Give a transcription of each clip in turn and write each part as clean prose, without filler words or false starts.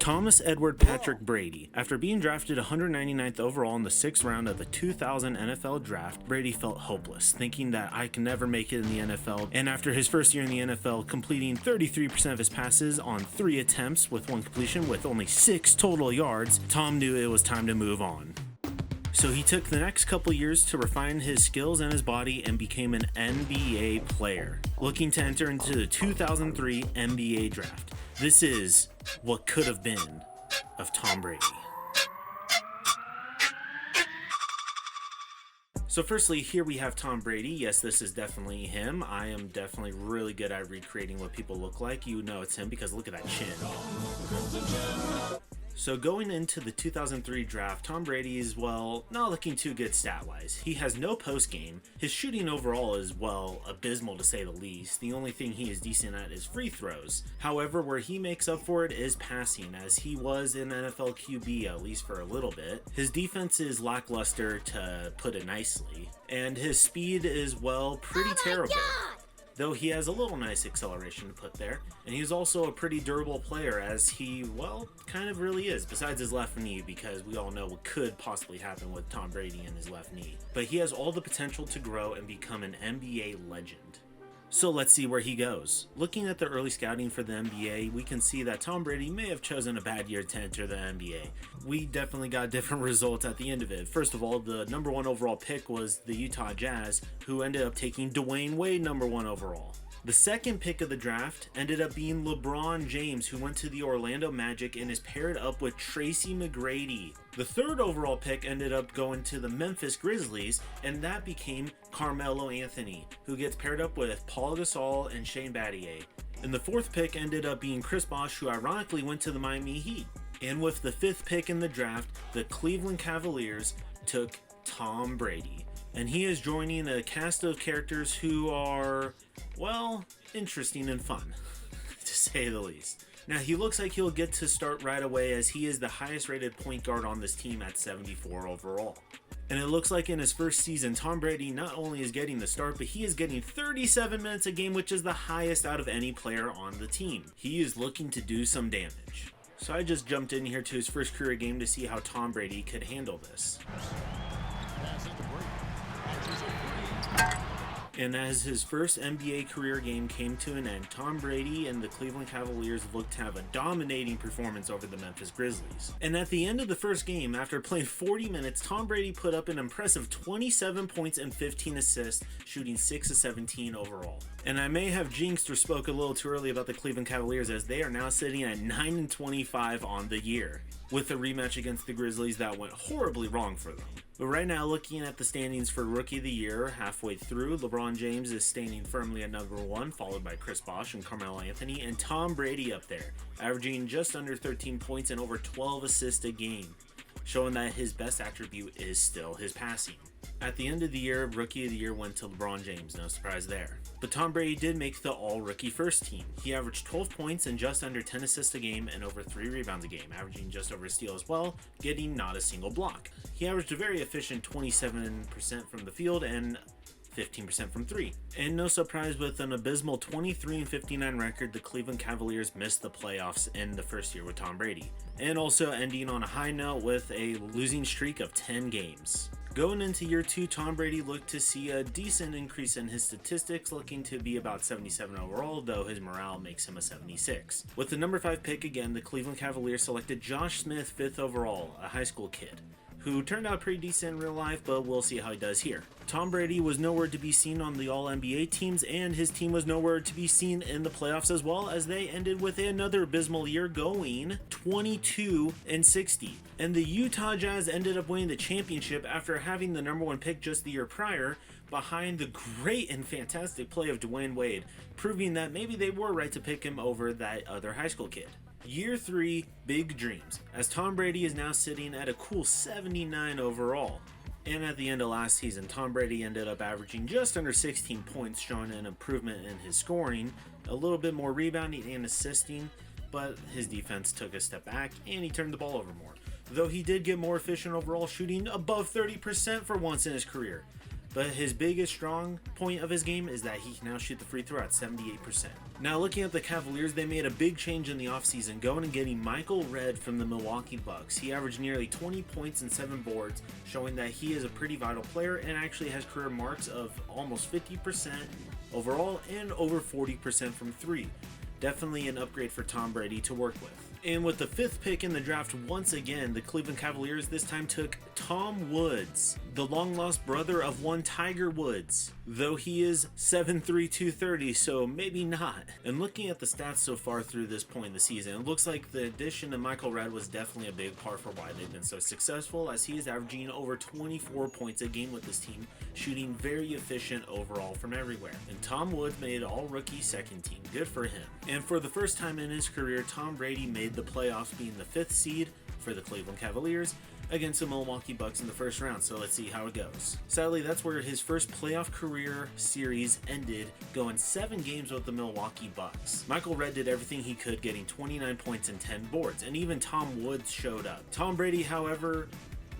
Thomas Edward Patrick Brady. After being drafted 199th overall in the 6th round of the 2000 NFL Draft, Brady felt hopeless, thinking that I can never make it in the NFL, and after his first year in the NFL, completing 33% of his passes on 3 attempts with 1 completion with only 6 total yards, Tom knew it was time to move on. So he took the next couple years to refine his skills and his body and became an NBA player, looking to enter into the 2003 NBA Draft. This is what could have been of Tom Brady. So firstly, here we have Tom Brady. Yes, this is definitely him. I am definitely really good at recreating what people look like. You know it's him because look at that chin. So going into the 2003 draft, Tom Brady is, well, not looking too good stat-wise. He has no post-game. His shooting overall is, well, abysmal to say the least. The only thing he is decent at is free throws. However, where he makes up for it is passing, as he was an NFL QB, at least for a little bit. His defense is lackluster, to put it nicely. And his speed is, well, pretty terrible. Though he has a little nice acceleration to put there. And he's also a pretty durable player, as he, well, kind of really is, besides his left knee, because we all know what could possibly happen with Tom Brady and his left knee. But he has all the potential to grow and become an NBA legend. So let's see where he goes. Looking at the early scouting for the NBA, we can see that Tom Brady may have chosen a bad year to enter the NBA. We definitely got different results at the end of it. First of all, the number 1 overall pick was the Utah Jazz, who ended up taking Dwayne Wade number 1 overall. The second pick of the draft ended up being LeBron James, who went to the Orlando Magic and is paired up with Tracy McGrady. The third overall pick ended up going to the Memphis Grizzlies, and that became Carmelo Anthony, who gets paired up with Paul Gasol and Shane Battier. And the fourth pick ended up being Chris Bosh, who ironically went to the Miami Heat. And with the 5th pick in the draft, the Cleveland Cavaliers took Tom Brady. And he is joining a cast of characters who are, well, interesting and fun, to say the least. Now, he looks like he'll get to start right away, as he is the highest rated point guard on this team at 74 overall. And it looks like in his first season, Tom Brady not only is getting the start, but he is getting 37 minutes a game, which is the highest out of any player on the team. He is looking to do some damage. So I just jumped in here to his first career game to see how Tom Brady could handle this. And as his first NBA career game came to an end, Tom Brady and the Cleveland Cavaliers looked to have a dominating performance over the Memphis Grizzlies. And at the end of the first game, after playing 40 minutes, Tom Brady put up an impressive 27 points and 15 assists, shooting 6 of 17 overall. And I may have jinxed or spoke a little too early about the Cleveland Cavaliers, as they are now sitting at 9-25 on the year, with a rematch against the Grizzlies that went horribly wrong for them. But right now, looking at the standings for Rookie of the Year, halfway through, LeBron James is standing firmly at number 1, followed by Chris Bosh and Carmelo Anthony, and Tom Brady up there, averaging just under 13 points and over 12 assists a game, showing that his best attribute is still his passing. At the end of the year, Rookie of the Year went to LeBron James, no surprise there. But Tom Brady did make the All-Rookie First Team. He averaged 12 points and just under 10 assists a game and over 3 rebounds a game, averaging just over a steal as well, getting not a single block. He averaged a very efficient 27% from the field and 15% from 3. And no surprise, with an abysmal 23-59 record, the Cleveland Cavaliers missed the playoffs in the first year with Tom Brady, and also ending on a high note with a losing streak of 10 games. Going into year 2, Tom Brady looked to see a decent increase in his statistics, looking to be about 77 overall, though his morale makes him a 76. With the number 5 pick again, the Cleveland Cavaliers selected Josh Smith 5th overall, a high school kid, who turned out pretty decent in real life, but we'll see how he does here. Tom Brady was nowhere to be seen on the All-NBA teams, and his team was nowhere to be seen in the playoffs as well, as they ended with another abysmal year, going 22-60. And the Utah Jazz ended up winning the championship after having the number 1 pick just the year prior, behind the great and fantastic play of Dwayne Wade, proving that maybe they were right to pick him over that other high school kid. Year 3, big dreams, as Tom Brady is now sitting at a cool 79 overall. And at the end of last season, Tom Brady ended up averaging just under 16 points, showing an improvement in his scoring, a little bit more rebounding and assisting, but his defense took a step back and he turned the ball over more. Though he did get more efficient overall, shooting above 30% for once in his career. but his biggest strong point of his game is that he can now shoot the free throw at 78%. Now looking at the Cavaliers, they made a big change in the offseason, going and getting Michael Redd from the Milwaukee Bucks. He averaged nearly 20 points and 7 boards, showing that he is a pretty vital player and actually has career marks of almost 50% overall and over 40% from 3. Definitely an upgrade for Tom Brady to work with. And with the 5th pick in the draft, once again, the Cleveland Cavaliers this time took Tom Woods, the long-lost brother of one Tiger Woods, though he is 7'3", 230, so maybe not. And looking at the stats so far through this point in the season, it looks like the addition of Michael Redd was definitely a big part for why they've been so successful, as he is averaging over 24 points a game with this team, shooting very efficient overall from everywhere. And Tom Woods made all-rookie second team. Good for him. And for the first time in his career, Tom Brady made the playoffs, being the 5th seed for the Cleveland Cavaliers against the Milwaukee Bucks in the first round, so let's see how it goes. Sadly, that's where his first playoff career series ended, going 7 games with the Milwaukee Bucks. Michael Redd did everything he could, getting 29 points and 10 boards, and even Tom Woods showed up. Tom Brady, however,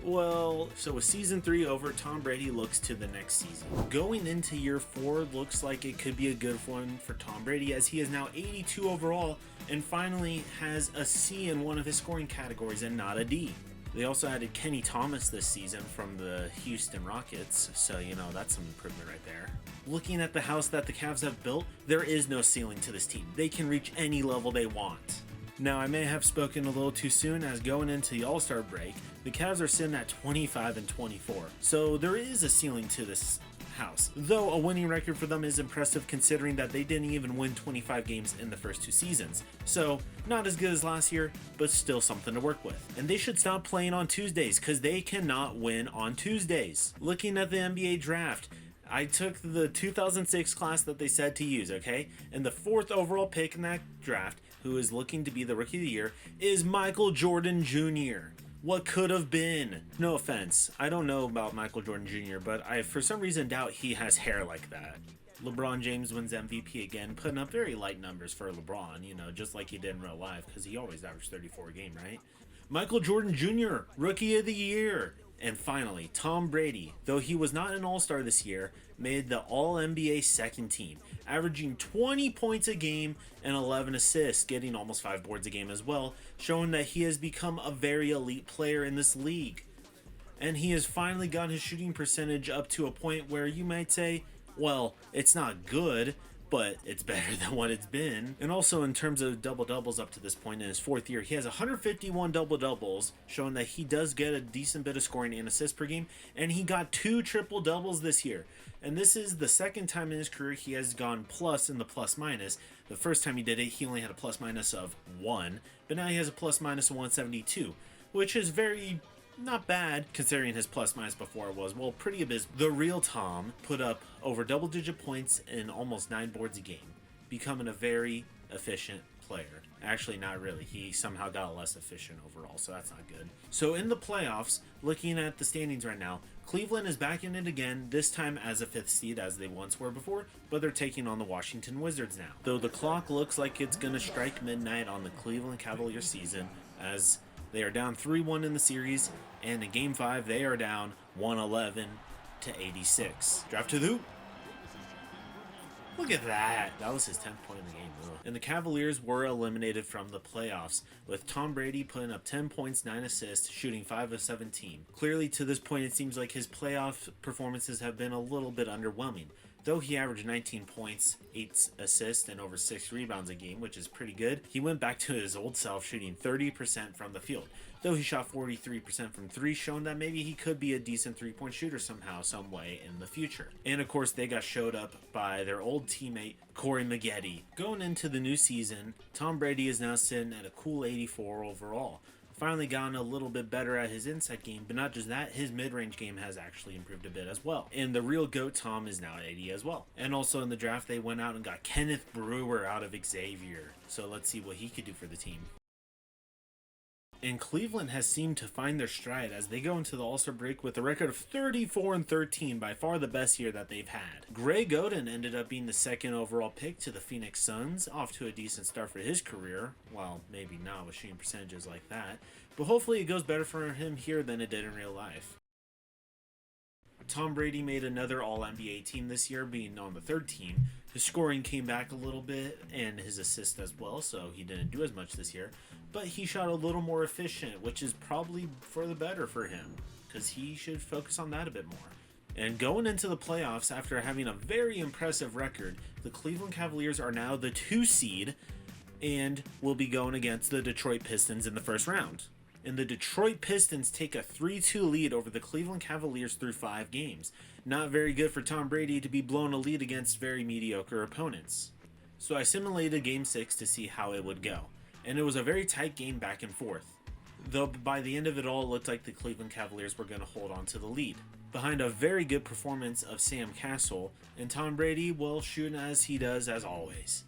well, so with season 3 over, Tom Brady looks to the next season. Going into year 4, looks like it could be a good one for Tom Brady, as he is now 82 overall and finally has a C in one of his scoring categories and not a D. They also added Kenny Thomas this season from the Houston Rockets, so you know, that's some improvement right there. Looking at the house that the Cavs have built, there is no ceiling to this team. They can reach any level they want. Now, I may have spoken a little too soon, as going into the All-Star break, the Cavs are sitting at 25-24, so there is a ceiling to this house, though a winning record for them is impressive considering that they didn't even win 25 games in the first 2 seasons. So not as good as last year, but still something to work with. And they should stop playing on Tuesdays, because they cannot win on Tuesdays. Looking at the NBA draft, I took the 2006 class that they said to use, okay? And the 4th overall pick in that draft, who is looking to be the Rookie of the Year, is Michael Jordan Jr. What could have been? No offense, I don't know about Michael Jordan Jr., but I for some reason doubt he has hair like that. LeBron James wins MVP again, putting up very light numbers for LeBron, you know, just like he did in real life, because he always averaged 34 a game, right? Michael Jordan Jr., Rookie of the Year. And finally, Tom Brady, though he was not an All-Star this year, made the All-NBA second team, averaging 20 points a game and 11 assists, getting almost 5 boards a game as well, showing that he has become a very elite player in this league. And he has finally gotten his shooting percentage up to a point where you might say, well, it's not good, but it's better than what it's been. And also in terms of double-doubles up to this point in his 4th year, he has 151 double-doubles, showing that he does get a decent bit of scoring and assists per game, and he got 2 triple-doubles this year. And this is the 2nd time in his career he has gone plus in the plus-minus. The first time he did it, he only had a plus-minus of 1, but now he has a plus-minus of 172, which is very not bad considering his plus-minus before was, well, pretty abysmal. The real Tom put up over double-digit points and almost 9 boards a game, becoming a very efficient player. Actually, not really. He somehow got less efficient overall, so that's not good. So in the playoffs, looking at the standings right now, Cleveland is back in it again, this time as a 5th seed as they once were before, but they're taking on the Washington Wizards now. Though the clock looks like it's going to strike midnight on the Cleveland Cavaliers season, as they are down 3-1 in the series, and in Game 5, they are down 111-86. Draft to the hoop. Look at that. That was his 10th point in the game. Ugh. And the Cavaliers were eliminated from the playoffs, with Tom Brady putting up 10 points, 9 assists, shooting 5 of 17. Clearly, to this point, it seems like his playoff performances have been a little bit underwhelming. Though he averaged 19 points, 8 assists, and over 6 rebounds a game, which is pretty good, he went back to his old self, shooting 30% from the field. Though he shot 43% from 3, showing that maybe he could be a decent 3-point shooter somehow, some way in the future. And of course, they got showed up by their old teammate, Corey Maggette. Going into the new season, Tom Brady is now sitting at a cool 84 overall. Finally gotten a little bit better at his inside game, but not just that, his mid-range game has actually improved a bit as well. And the real GOAT Tom is now at 80 as well. And also in the draft, they went out and got Kenneth Brewer out of Xavier. So let's see what he could do for the team. And Cleveland has seemed to find their stride as they go into the All-Star break with a record of 34-13, by far the best year that they've had. Greg Oden ended up being the 2nd overall pick to the Phoenix Suns, off to a decent start for his career. Well, maybe not with shooting percentages like that, but hopefully it goes better for him here than it did in real life. Tom Brady made another All-NBA team this year, being on the third team. His scoring came back a little bit, and his assists as well, so he didn't do as much this year. But he shot a little more efficient, which is probably for the better for him, because he should focus on that a bit more. And going into the playoffs, after having a very impressive record, the Cleveland Cavaliers are now the 2 seed, and will be going against the Detroit Pistons in the first round. And the Detroit Pistons take a 3-2 lead over the Cleveland Cavaliers through 5 games. Not very good for Tom Brady to be blown a lead against very mediocre opponents. So I simulated Game 6 to see how it would go. And it was a very tight game back and forth. Though by the end of it all, it looked like the Cleveland Cavaliers were going to hold on to the lead. Behind a very good performance of Sam Cassell, and Tom Brady, well, shooting as he does as always.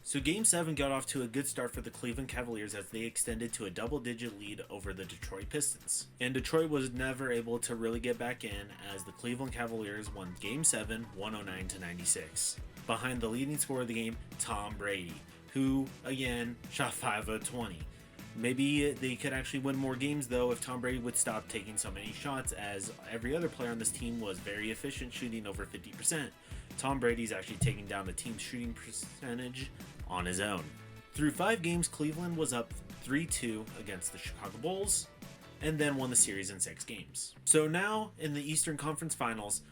So Game 7 got off to a good start for the Cleveland Cavaliers as they extended to a double-digit lead over the Detroit Pistons. And Detroit was never able to really get back in as the Cleveland Cavaliers won Game 7, 109-96. Behind the leading scorer of the game, Tom Brady, who, again, shot 5 of 20. Maybe they could actually win more games, though, if Tom Brady would stop taking so many shots, as every other player on this team was very efficient, shooting over 50%. Tom Brady's actually taking down the team's shooting percentage on his own. Through 5 games, Cleveland was up 3-2 against the Chicago Bulls, and then won the series in 6 games. So now, in the Eastern Conference Finals,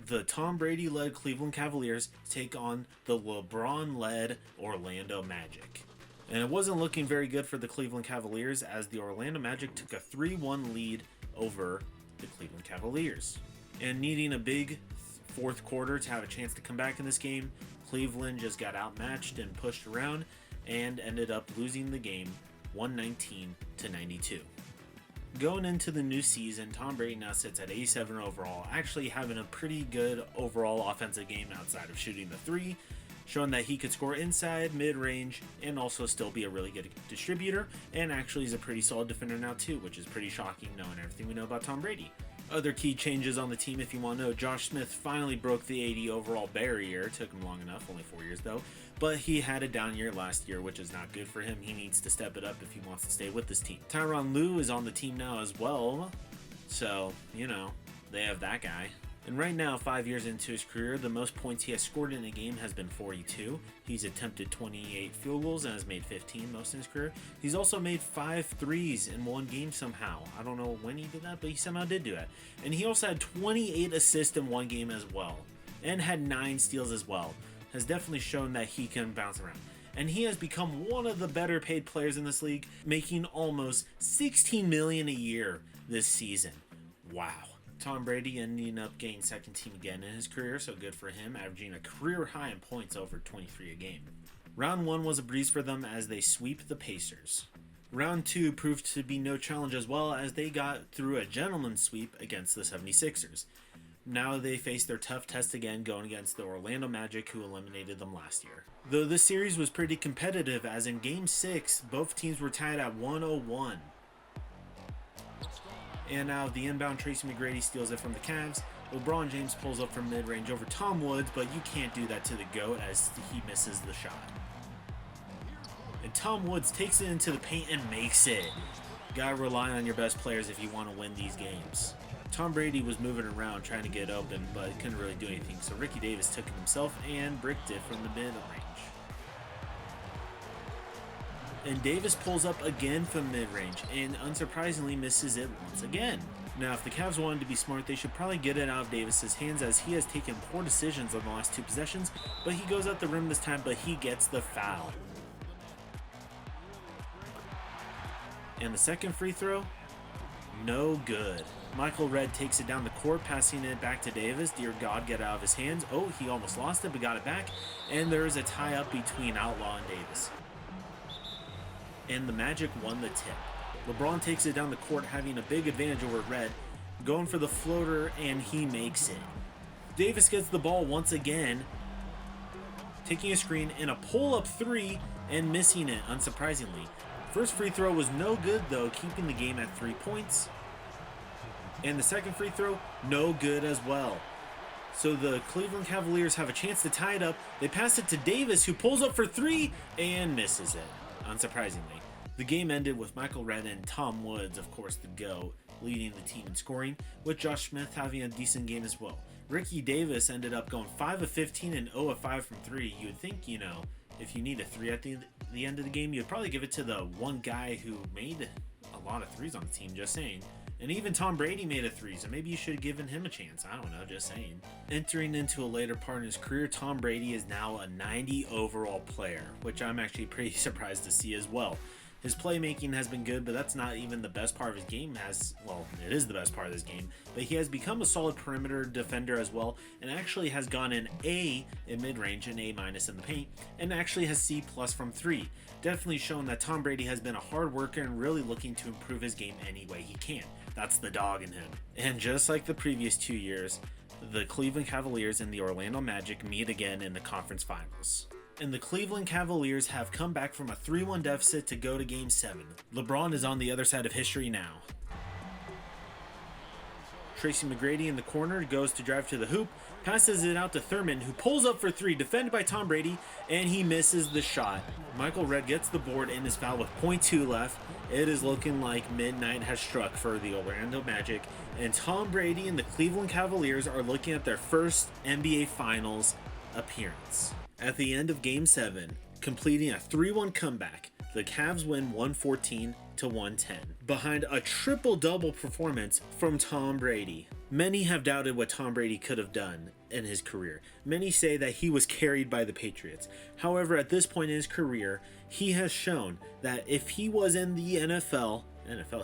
the Tom Brady-led Cleveland Cavaliers take on the LeBron-led Orlando Magic. And it wasn't looking very good for the Cleveland Cavaliers, as the Orlando Magic took a 3-1 lead over the Cleveland Cavaliers. And needing a big fourth quarter to have a chance to come back in this game, Cleveland just got outmatched and pushed around and ended up losing the game 119-92. Going into the new season, Tom Brady now sits at 87 overall, actually having a pretty good overall offensive game outside of shooting the 3, showing that he could score inside, mid-range, and also still be a really good distributor, and actually is a pretty solid defender now too, which is pretty shocking knowing everything we know about Tom Brady. Other key changes on the team, if you want to know, Josh Smith finally broke the 80 overall barrier. It took him long enough, only 4 years though, but he had a down year last year, which is not good for him. He needs to step it up if he wants to stay with this team. Tyronn Lue is on the team now as well, so, you know, they have that guy. And right now, 5 years into his career, the most points he has scored in a game has been 42. He's attempted 28 field goals and has made 15 most in his career. He's also made 5 threes in one game somehow. I don't know when he did that, but he somehow did do it. And he also had 28 assists in one game as well, and had 9 steals as well. Has definitely shown that he can bounce around. And he has become one of the better paid players in this league, making almost $16 million a year this season. Wow. Tom Brady ending up getting second team again in his career, so good for him, averaging a career high in points, over 23 a game. Round 1 was a breeze for them as they sweep the Pacers. Round 2 proved to be no challenge as well, as they got through a gentleman's sweep against the 76ers. Now they face their tough test again, going against the Orlando Magic, who eliminated them last year. Though this series was pretty competitive, as in Game 6, both teams were tied at 101. And now the inbound Tracy McGrady steals it from the Cavs. LeBron James pulls up from mid-range over Tom Woods, but you can't do that to the GOAT as he misses the shot. And Tom Woods takes it into the paint and makes it. Gotta rely on your best players if you want to win these games. Tom Brady was moving around trying to get open, but couldn't really do anything, so Ricky Davis took it himself and bricked it from the mid-range. And Davis pulls up again from mid-range, and unsurprisingly misses it once again. Now, if the Cavs wanted to be smart, they should probably get it out of Davis's hands, as he has taken poor decisions on the last 2 possessions, but he goes at the rim this time, but he gets the foul. And the second free throw? No good. Michael Redd takes it down the court, passing it back to Davis. Dear God, get out of his hands. Oh, he almost lost it, but got it back. And there is a tie-up between Outlaw and Davis. And the Magic won the tip. LeBron takes it down the court, having a big advantage over Redd, going for the floater, and he makes it. Davis gets the ball once again, taking a screen and a pull-up 3 and missing it, unsurprisingly. First free throw was no good, though, keeping the game at 3 points. And the second free throw, no good as well. So the Cleveland Cavaliers have a chance to tie it up. They pass it to Davis, who pulls up for 3 and misses it, unsurprisingly. The game ended with Michael Redd and Tom Woods, of course the GOAT, leading the team in scoring, with Josh Smith having a decent game as well. Ricky Davis ended up going 5 of 15 and 0 of 5 from 3. You would think, if you need a 3 at the end of the game, you'd probably give it to the one guy who made a lot of threes on the team, just saying. And even Tom Brady made a 3, so maybe you should have given him a chance. I don't know, just saying. Entering into a later part in his career, Tom Brady is now a 90 overall player, which I'm actually pretty surprised to see as well. His playmaking has been good, but that's not even the best part of his game. Well, it is the best part of his game, but he has become a solid perimeter defender as well, and actually has gone an A in mid-range and A- in the paint, and actually has C+ from 3. Definitely shown that Tom Brady has been a hard worker and really looking to improve his game any way he can. That's the dog in him. And just like the previous 2 years, the Cleveland Cavaliers and the Orlando Magic meet again in the conference finals. And the Cleveland Cavaliers have come back from a 3-1 deficit to go to Game 7. LeBron is on the other side of history now. Tracy McGrady in the corner goes to drive to the hoop, passes it out to Thurman, who pulls up for 3, defended by Tom Brady, and he misses the shot. Michael Redd gets the board and is fouled with .2 left. It is looking like midnight has struck for the Orlando Magic, and Tom Brady and the Cleveland Cavaliers are looking at their first NBA Finals appearance. At the end of Game 7, completing a 3-1 comeback, the Cavs win 114 to 110, behind a triple-double performance from Tom Brady. Many have doubted what Tom Brady could have done in his career. Many say that he was carried by the Patriots. However, at this point in his career, he has shown that if he was in the NFL,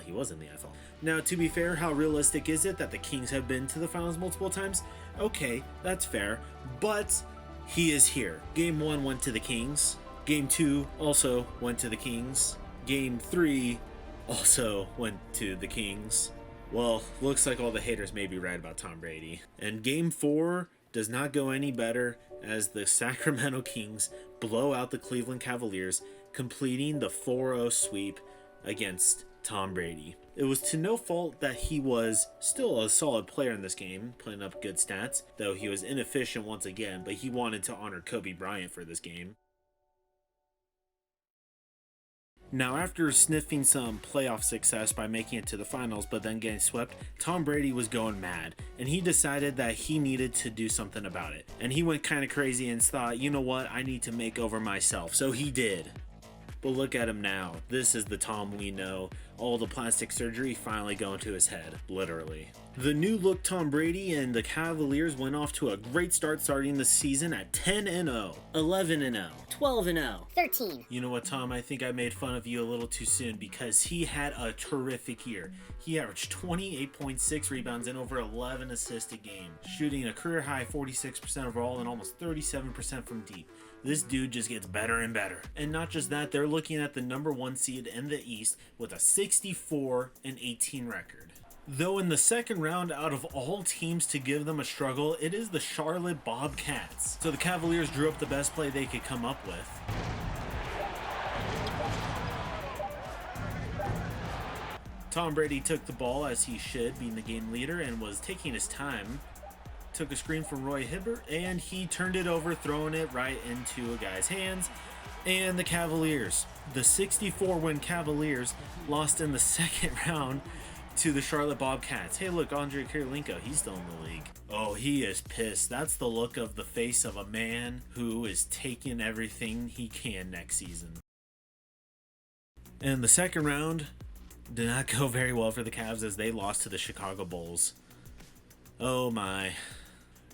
he was in the NFL. Now, to be fair, how realistic is it that the Kings have been to the finals multiple times? Okay, that's fair, but he is here. Game 1 went to the Kings. Game 2 also went to the Kings. Game 3 also went to the Kings. Well, looks like all the haters may be right about Tom Brady. And Game 4 does not go any better as the Sacramento Kings blow out the Cleveland Cavaliers, completing the 4-0 sweep against Tom Brady. It was to no fault that he was still a solid player in this game, putting up good stats, though he was inefficient once again, but he wanted to honor Kobe Bryant for this game. Now, after sniffing some playoff success by making it to the finals but then getting swept, Tom Brady was going mad, and he decided that he needed to do something about it. And he went kind of crazy and thought, you know what, I need to make over myself. So he did. But look at him now. This is the Tom we know. All the plastic surgery finally going to his head, literally. The new look Tom Brady and the Cavaliers went off to a great start starting the season at 10-0, 11-0, 12-0, 13. You know what, Tom? I think I made fun of you a little too soon because he had a terrific year. He averaged 28.6 rebounds and over 11 assists a game, shooting a career high 46% overall and almost 37% from deep. This dude just gets better and better. And not just that, they're looking at the number 1 seed in the East with a 64-18 record. Though in the second round, out of all teams to give them a struggle, it is the Charlotte Bobcats. So the Cavaliers drew up the best play they could come up with. Tom Brady took the ball as he should, being the game leader, and was taking his time. Took a screen from Roy Hibbert, and he turned it over, throwing it right into a guy's hands. And the Cavaliers, the 64-win Cavaliers, lost in the second round to the Charlotte Bobcats. Hey, look, Andre Kirilenko, he's still in the league. Oh, he is pissed. That's the look of the face of a man who is taking everything he can next season. And the second round did not go very well for the Cavs as they lost to the Chicago Bulls. Oh my.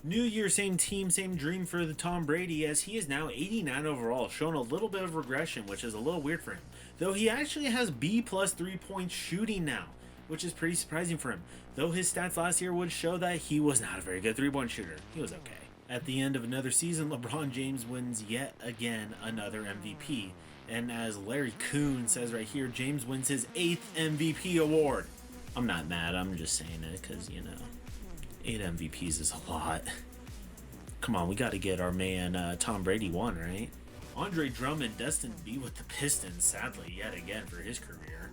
New year, same team, same dream for the Tom Brady, as he is now 89 overall, showing a little bit of regression, which is a little weird for him. Though he actually has B+ 3-point shooting now, which is pretty surprising for him. Though his stats last year would show that he was not a very good 3-point shooter. He was okay. At the end of another season, LeBron James wins yet again another MVP. And as Larry Kuhn says right here, James wins his 8th MVP award. I'm not mad, I'm just saying it because, 8 MVPs is a lot. Come on, we got to get our man Tom Brady one, right? Andre Drummond destined to be with the Pistons, sadly, yet again for his career.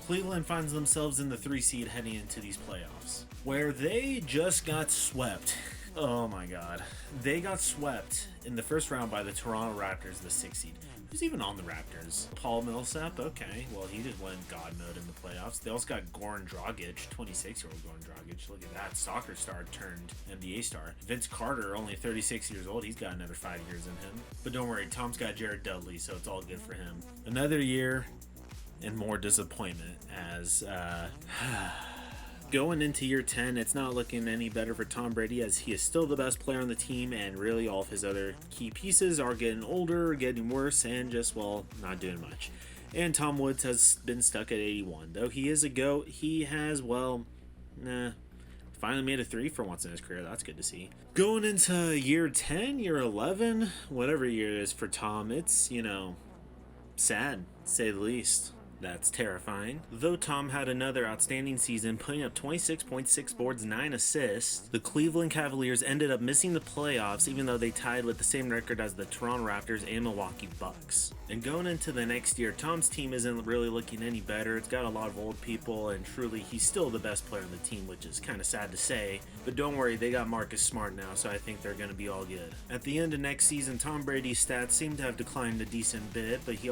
Cleveland finds themselves in the 3 seed heading into these playoffs, where they just got swept. Oh my god. They got swept in the first round by the Toronto Raptors, the 6th seed. Who's even on the Raptors? Paul Millsap? Okay. Well, he just went God mode in the playoffs. They also got Goran Dragic, 26-year-old Goran Dragic. Look at that. Soccer star turned NBA star. Vince Carter, only 36 years old. He's got another 5 years in him. But don't worry, Tom's got Jared Dudley, so it's all good for him. Another year and more disappointment as going into year 10, it's not looking any better for Tom Brady, as he is still the best player on the team, and really all of his other key pieces are getting older, getting worse, and just, well, not doing much. And Tom Woods has been stuck at 81. Though he is a GOAT, he has, well, finally made a 3 for once in his career. That's good to see. Going into year 10, year 11, whatever year it is for Tom, it's, sad, to say the least. That's terrifying. Though Tom had another outstanding season, putting up 26.6 boards, 9 assists, the Cleveland Cavaliers ended up missing the playoffs, even though they tied with the same record as the Toronto Raptors and Milwaukee Bucks. And going into the next year, Tom's team isn't really looking any better. It's got a lot of old people, and truly, he's still the best player on the team, which is kind of sad to say. But don't worry, they got Marcus Smart now, so I think they're going to be all good. At the end of next season, Tom Brady's stats seem to have declined a decent bit, but he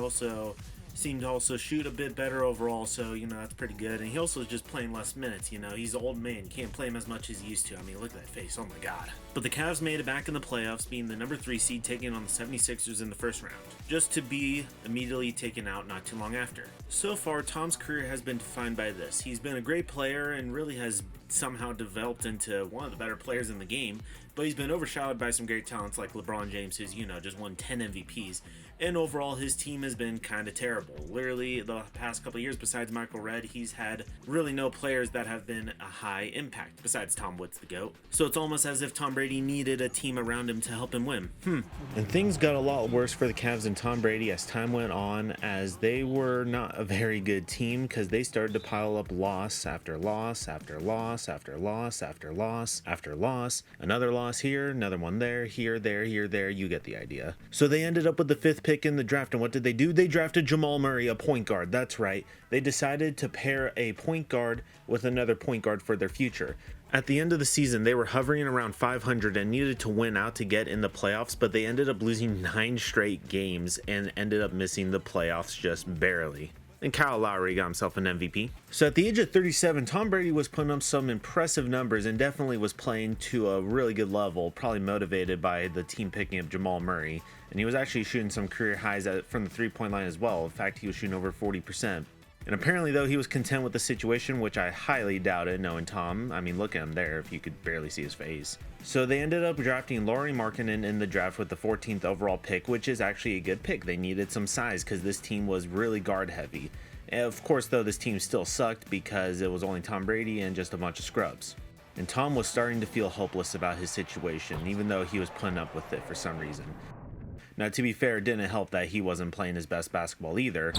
seemed to also shoot a bit better overall, so, that's pretty good. And he also is just playing less minutes, he's an old man, can't play him as much as he used to. I mean, look at that face, oh my god. But the Cavs made it back in the playoffs, being the number 3 seed, taking on the 76ers in the first round, just to be immediately taken out not too long after. So far, Tom's career has been defined by this. He's been a great player and really has somehow developed into one of the better players in the game, but he's been overshadowed by some great talents like LeBron James, who's, just won 10 MVPs. And overall, his team has been kind of terrible. Literally, the past couple of years, besides Michael Redd, he's had really no players that have been a high impact, besides Tom Woods, the GOAT. So it's almost as if Tom Brady needed a team around him to help him win. And things got a lot worse for the Cavs and Tom Brady as time went on, as they were not a very good team, because they started to pile up loss after loss after loss after loss after loss after loss. Another loss here, another one there, here, there, you get the idea. So they ended up with the 5th pick in the draft, and what did they do? They drafted Jamal Murray, a point guard. That's right. They decided to pair a point guard with another point guard for their future. At the end of the season, they were hovering around 500 and needed to win out to get in the playoffs, but they ended up losing 9 straight games and ended up missing the playoffs just barely. And Kyle Lowry got himself an MVP. So at the age of 37, Tom Brady was putting up some impressive numbers and definitely was playing to a really good level, probably motivated by the team picking up Jamal Murray. And he was actually shooting some career highs from the three-point line as well. In fact, he was shooting over 40%. And apparently, though, he was content with the situation, which I highly doubted, knowing Tom. I mean, look at him there, if you could barely see his face. So they ended up drafting Lauri Markkanen in the draft with the 14th overall pick, which is actually a good pick. They needed some size because this team was really guard heavy. And of course, though, this team still sucked because it was only Tom Brady and just a bunch of scrubs. And Tom was starting to feel hopeless about his situation, even though he was putting up with it for some reason. Now, to be fair, it didn't help that he wasn't playing his best basketball either.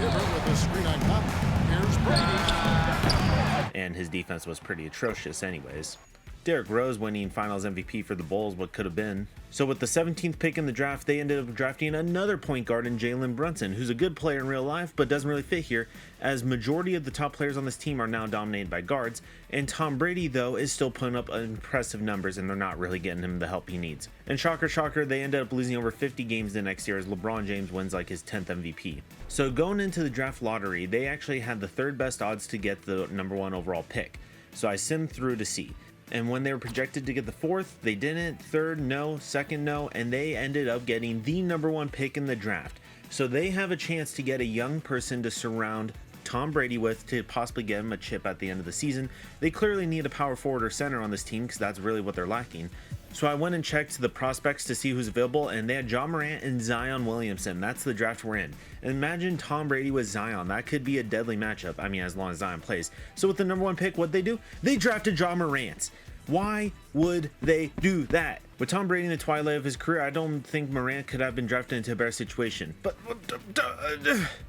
And his defense was pretty atrocious anyways. Derrick Rose winning Finals MVP for the Bulls, what could have been. So with the 17th pick in the draft, they ended up drafting another point guard in Jalen Brunson, who's a good player in real life, but doesn't really fit here, as majority of the top players on this team are now dominated by guards, and Tom Brady, though, is still putting up impressive numbers, and they're not really getting him the help he needs. And shocker, shocker, they ended up losing over 50 games the next year as LeBron James wins like his 10th MVP. So going into the draft lottery, they actually had the 3rd best odds to get the number 1 overall pick. So I simmed through to see. And when they were projected to get the 4th, they didn't. 3rd, no. 2nd, no. And they ended up getting the number 1 pick in the draft. So they have a chance to get a young person to surround Tom Brady with to possibly get him a chip at the end of the season. They clearly need a power forward or center on this team because that's really what they're lacking. So I went and checked the prospects to see who's available, and they had John Morant and Zion Williamson. That's the draft we're in. And imagine Tom Brady with Zion. That could be a deadly matchup. I mean, as long as Zion plays. So with the number 1 pick, what'd they do? They drafted John Morant. Why would they do that? With Tom Brady in the twilight of his career, I don't think Morant could have been drafted into a better situation. But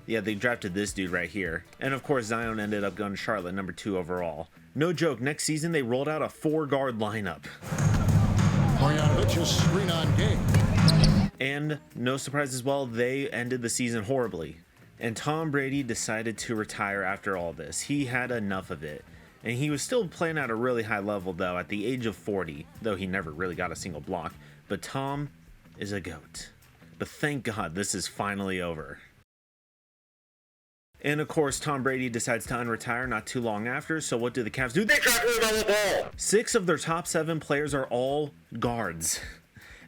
yeah, they drafted this dude right here. And of course, Zion ended up going to Charlotte, number 2 overall. No joke, next season they rolled out a 4-guard lineup. Marjanović's screen on game. And no surprise as well, they ended the season horribly. And Tom Brady decided to retire after all this. He had enough of it. And he was still playing at a really high level, though, at the age of 40, though he never really got a single block. But Tom is a GOAT. But thank God this is finally over. And of course, Tom Brady decides to unretire not too long after, so what do the Cavs do? They try to run the ball! 6 of their top 7 players are all guards.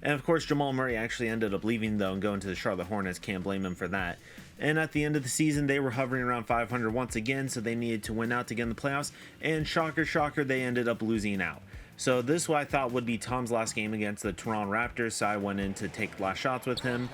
And of course, Jamal Murray actually ended up leaving, though, and going to the Charlotte Hornets. Can't blame him for that. And at the end of the season, they were hovering around 500 once again, so they needed to win out to get in the playoffs. And shocker, shocker, they ended up losing out. So this what I thought would be Tom's last game against the Toronto Raptors, so I went in to take last shots with him,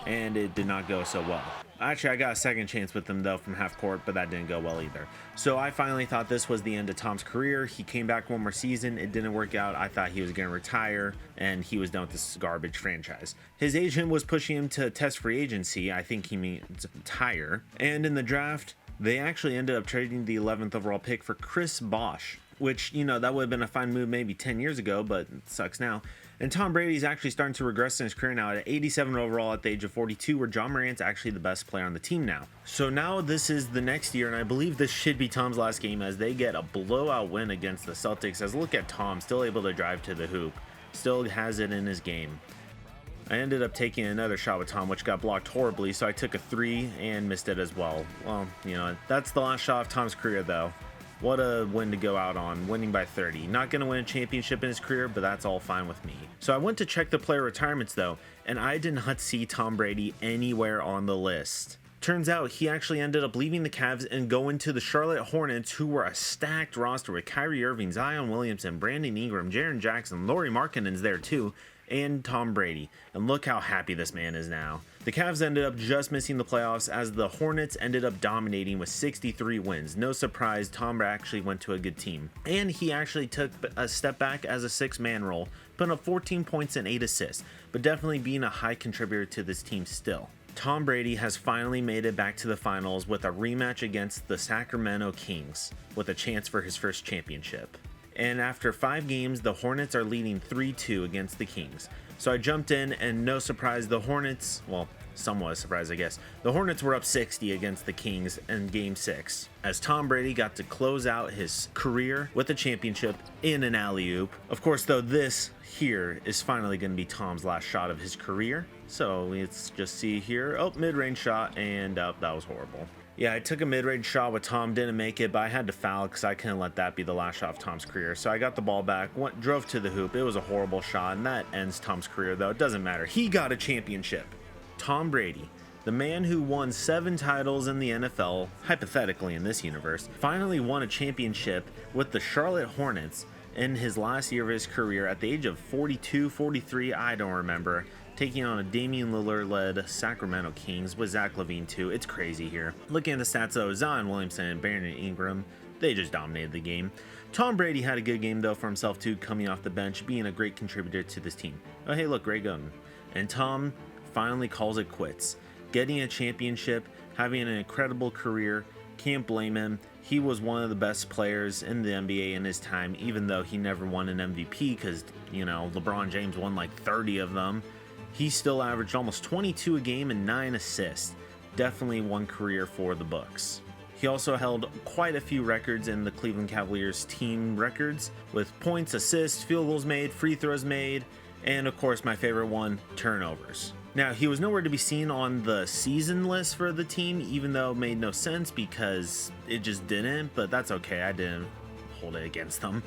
and it did not go so well. Actually, I got a second chance with him, though, from half court, but that didn't go well either. So I finally thought this was the end of Tom's career. He came back one more season. It didn't work out. I thought he was going to retire, and he was done with this garbage franchise. His agent was pushing him to test free agency. I think he means retire. And in the draft, they actually ended up trading the 11th overall pick for Chris Bosh, which, you know, that would have been a fine move maybe 10 years ago, but it sucks now. And Tom Brady's actually starting to regress in his career now at 87 overall at the age of 42, where John Morant's actually the best player on the team now. So now this is the next year, and I believe this should be Tom's last game as they get a blowout win against the Celtics. As look at Tom, still able to drive to the hoop, still has it in his game. I ended up taking another shot with Tom, which got blocked horribly, so I took a 3 and missed it as well. Well, you know, that's the last shot of Tom's career, though. What a win to go out on, winning by 30. Not going to win a championship in his career, but that's all fine with me. So I went to check the player retirements, though, and I did not see Tom Brady anywhere on the list. Turns out he actually ended up leaving the Cavs and going to the Charlotte Hornets, who were a stacked roster with Kyrie Irving, Zion Williamson, Brandon Ingram, Jaren Jackson, Lauri Markkanen's there too, and Tom Brady. And look how happy this man is now. The Cavs ended up just missing the playoffs as the Hornets ended up dominating with 63 wins. No surprise, Tom actually went to a good team. And he actually took a step back as a 6-man role, putting up 14 points and 8 assists, but definitely being a high contributor to this team still. Tom Brady has finally made it back to the finals with a rematch against the Sacramento Kings, with a chance for his first championship. And after 5 games, the Hornets are leading 3-2 against the Kings. So I jumped in, and no surprise, the Hornets, well, somewhat a surprise, I guess. The Hornets were up 60 against the Kings in Game 6, as Tom Brady got to close out his career with a championship in an alley-oop. Of course, though, this here is finally going to be Tom's last shot of his career. So let's just see here. Oh, mid-range shot, and that was horrible. Yeah, I took a mid-range shot with Tom, didn't make it, but I had to foul because I couldn't let that be the last shot of Tom's career. So I got the ball back, drove to the hoop. It was a horrible shot, and that ends Tom's career, though. It doesn't matter. He got a championship. Tom Brady, the man who won 7 titles in the NFL, hypothetically in this universe, finally won a championship with the Charlotte Hornets in his last year of his career at the age of 42, 43, I don't remember, taking on a Damian Lillard-led Sacramento Kings with Zach LaVine too. It's crazy here. Looking at the stats though, Zion Williamson and Brandon Ingram, they just dominated the game. Tom Brady had a good game though for himself too, coming off the bench, being a great contributor to this team. Oh hey look, Greg Oden. And Tom finally calls it quits. Getting a championship, having an incredible career, can't blame him. He was one of the best players in the NBA in his time, even though he never won an MVP because, you know, LeBron James won like 30 of them. He still averaged almost 22 a game and 9 assists. Definitely one career for the books. He also held quite a few records in the Cleveland Cavaliers team records with points, assists, field goals made, free throws made, and of course my favorite one, turnovers. Now, he was nowhere to be seen on the season list for the team, even though it made no sense because it just didn't, but that's okay. I didn't hold it against them.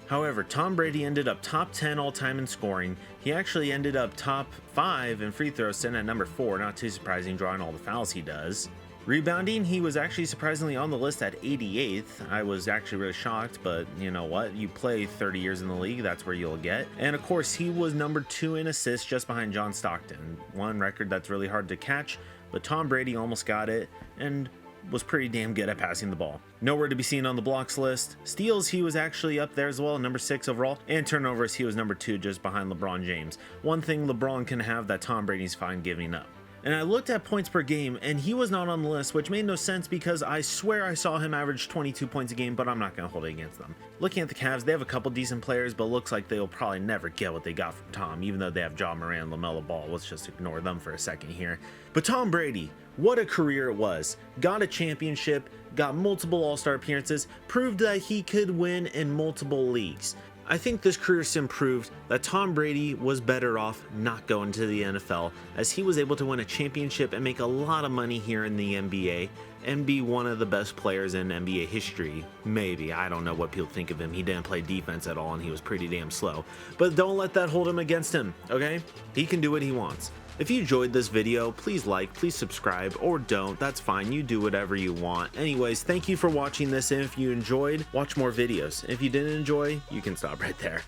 However, Tom Brady ended up top 10 all-time in scoring. He actually ended up top 5 in free throws, sitting at number 4, not too surprising drawing all the fouls he does. Rebounding, he was actually surprisingly on the list at 88th. I was actually really shocked, but you know what? You play 30 years in the league, that's where you'll get. And of course, he was number 2 in assists just behind John Stockton. One record that's really hard to catch, but Tom Brady almost got it, and was pretty damn good at passing the ball. Nowhere to be seen on the blocks list. Steals, he was actually up there as well, number 6 overall. And turnovers, he was number 2 just behind LeBron James. One thing LeBron can have that Tom Brady's fine giving up. And I looked at points per game, and he was not on the list, which made no sense because I swear I saw him average 22 points a game, but I'm not going to hold it against them. Looking at the Cavs, they have a couple decent players, but looks like they'll probably never get what they got from Tom, even though they have Ja Morant and LaMelo Ball. Let's just ignore them for a second here. But Tom Brady, what a career it was. Got a championship, got multiple All-Star appearances, proved that he could win in multiple leagues. I think this career sim proved that Tom Brady was better off not going to the NFL, as he was able to win a championship and make a lot of money here in the NBA and be one of the best players in NBA history. Maybe. I don't know what people think of him. He didn't play defense at all and he was pretty damn slow. But don't let that hold him against him, okay? He can do what he wants. If you enjoyed this video, please like, please subscribe, or don't. That's fine. You do whatever you want. Anyways, thank you for watching this, and if you enjoyed, watch more videos. If you didn't enjoy, you can stop right there.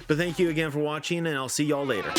But thank you again for watching, and I'll see y'all later.